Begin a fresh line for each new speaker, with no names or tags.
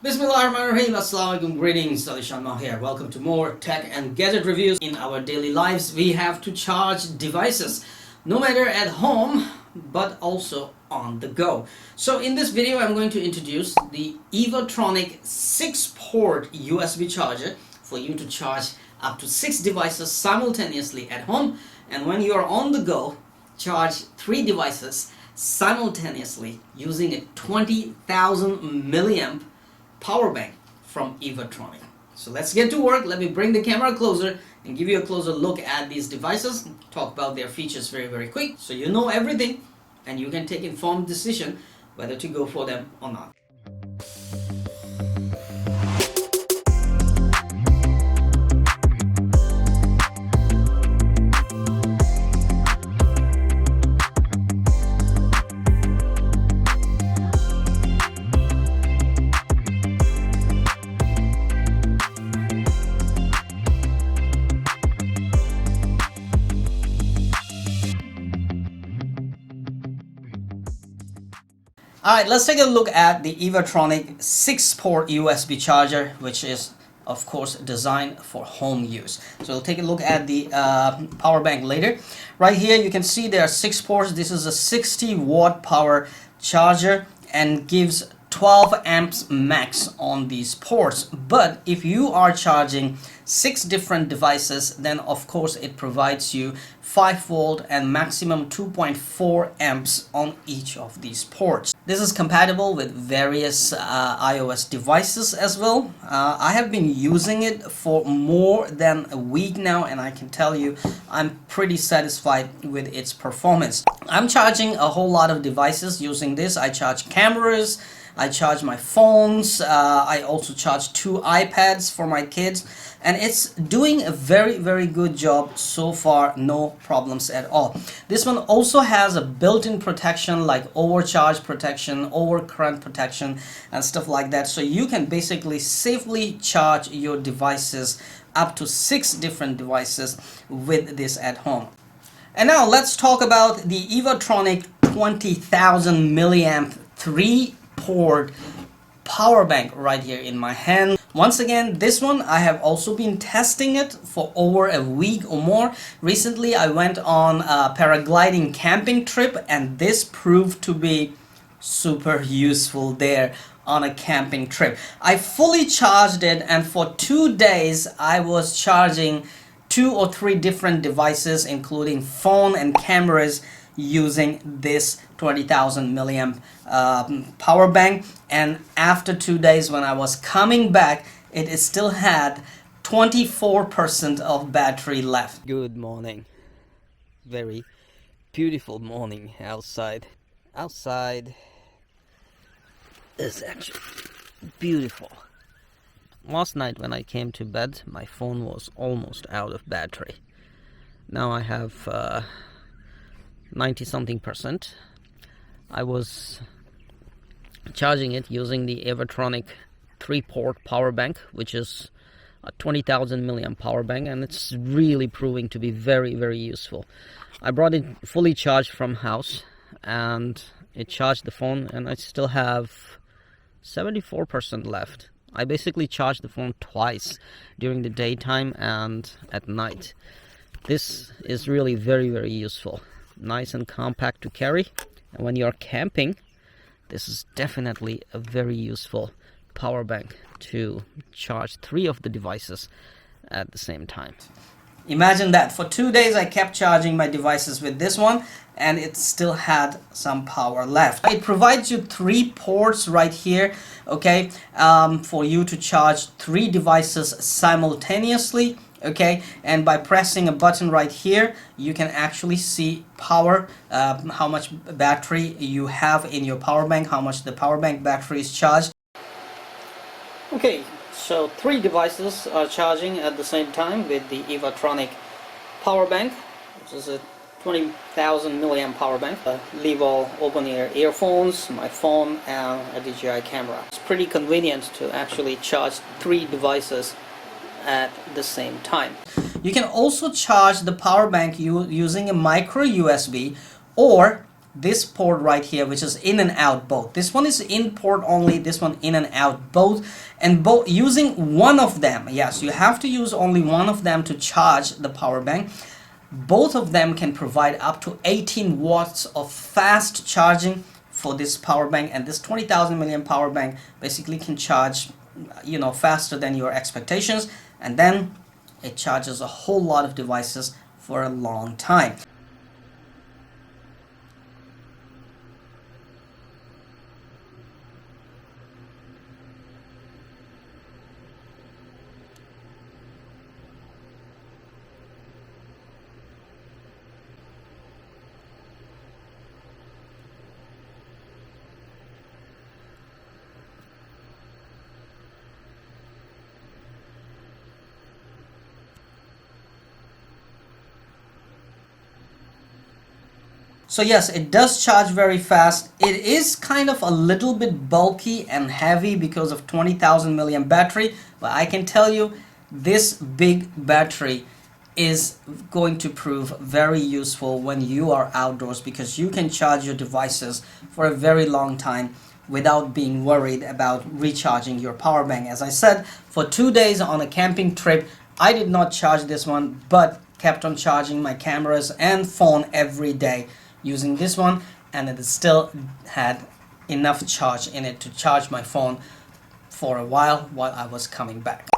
Bismillahirrahmanirrahim. Assalamualaikum. Greetings. Alishan Mah here. Welcome to more tech and gadget reviews. In our daily lives, we have to charge devices, no matter at home, but also on the go. So in this video, I'm going to introduce the Evatronic 6-port USB charger for you to charge up to 6 devices simultaneously at home. And when you are on the go, charge 3 devices simultaneously using a 20,000 milliamp power bank from Evatronic. So let's get to work. Let me bring the camera closer and give you a closer look at these devices, talk about their features very quick, so you know everything and you can take informed decision whether to go for them or not. Alright, let's take a look at the Evatronic 6-port USB charger, which is of course designed for home use. So we'll take a look at the power bank later. Right here you can see there are 6 ports. This is a 60-watt power charger and gives 12 amps max on these ports. But if you are charging 6 different devices, then of course it provides you 5 volt and maximum 2.4 amps on each of these ports. This is compatible with various iOS devices as well. I have been using it for more than a week now, and I can tell you I'm pretty satisfied with its performance. I'm charging a whole lot of devices using this. I charge cameras, I charge my phones, I also charge 2 iPads for my kids, and it's doing a very good job so far. No problems at all. This one also has a built-in protection like overcharge protection, overcurrent protection and stuff like that, so you can basically safely charge your devices, up to 6 different devices with this at home. And now let's talk about the Evatronic 20,000 milliamp 3-port power bank right here in my hand. Once again, this one I have also been testing it for over a week or more. Recently I went on a paragliding camping trip, and this proved to be super useful there on a camping trip. I fully charged it, and for 2 days I was charging 2 or 3 different devices including phone and cameras using this 20,000 milliamp power bank. And after 2 days, when I was coming back, it still had 24% of battery left. Good morning. Very beautiful morning outside. Outside is actually beautiful. Last night when I came to bed, my phone was almost out of battery. Now I have 90 something percent. I was charging it using the Evatronic 3-port power bank, which is a 20,000 milliamp power bank, and it's really proving to be very useful. I brought it fully charged from house and it charged the phone, and I still have 74% left. I basically charged the phone twice, during the daytime and at night. This is really very useful. Nice and compact to carry, and when you're camping, this is definitely a very useful power bank to charge 3 of the devices at the same time. Imagine that. For 2 days I kept charging my devices with this one, and it still had some power left. It provides you 3 ports right here, okay, for you to charge 3 devices simultaneously. Okay, and by pressing a button right here, you can actually see power, how much battery you have in your power bank, how much the power bank battery is charged. Okay, so 3 devices are charging at the same time with the Evatronic power bank, which is a 20,000 milliamp power bank. Leave all open-ear earphones, my phone, and a DJI camera. It's pretty convenient to actually charge 3 devices at the same time. You can also charge the power bank using a micro USB or this port right here, which is in and out both. This one is in port only, this one in and out both, and both using one of them. Yes, you have to use only one of them to charge the power bank. Both of them can provide up to 18 watts of fast charging for this power bank, and this 20,000 milliamp power bank basically can charge, you know, faster than your expectations, and then it charges a whole lot of devices for a long time. So yes, it does charge very fast. It is kind of a little bit bulky and heavy because of 20,000 milliamp battery, but I can tell you this big battery is going to prove very useful when you are outdoors, because you can charge your devices for a very long time without being worried about recharging your power bank. As I said, for 2 days on a camping trip, I did not charge this one, but kept on charging my cameras and phone every day using this one, and it still had enough charge in it to charge my phone for a while I was coming back.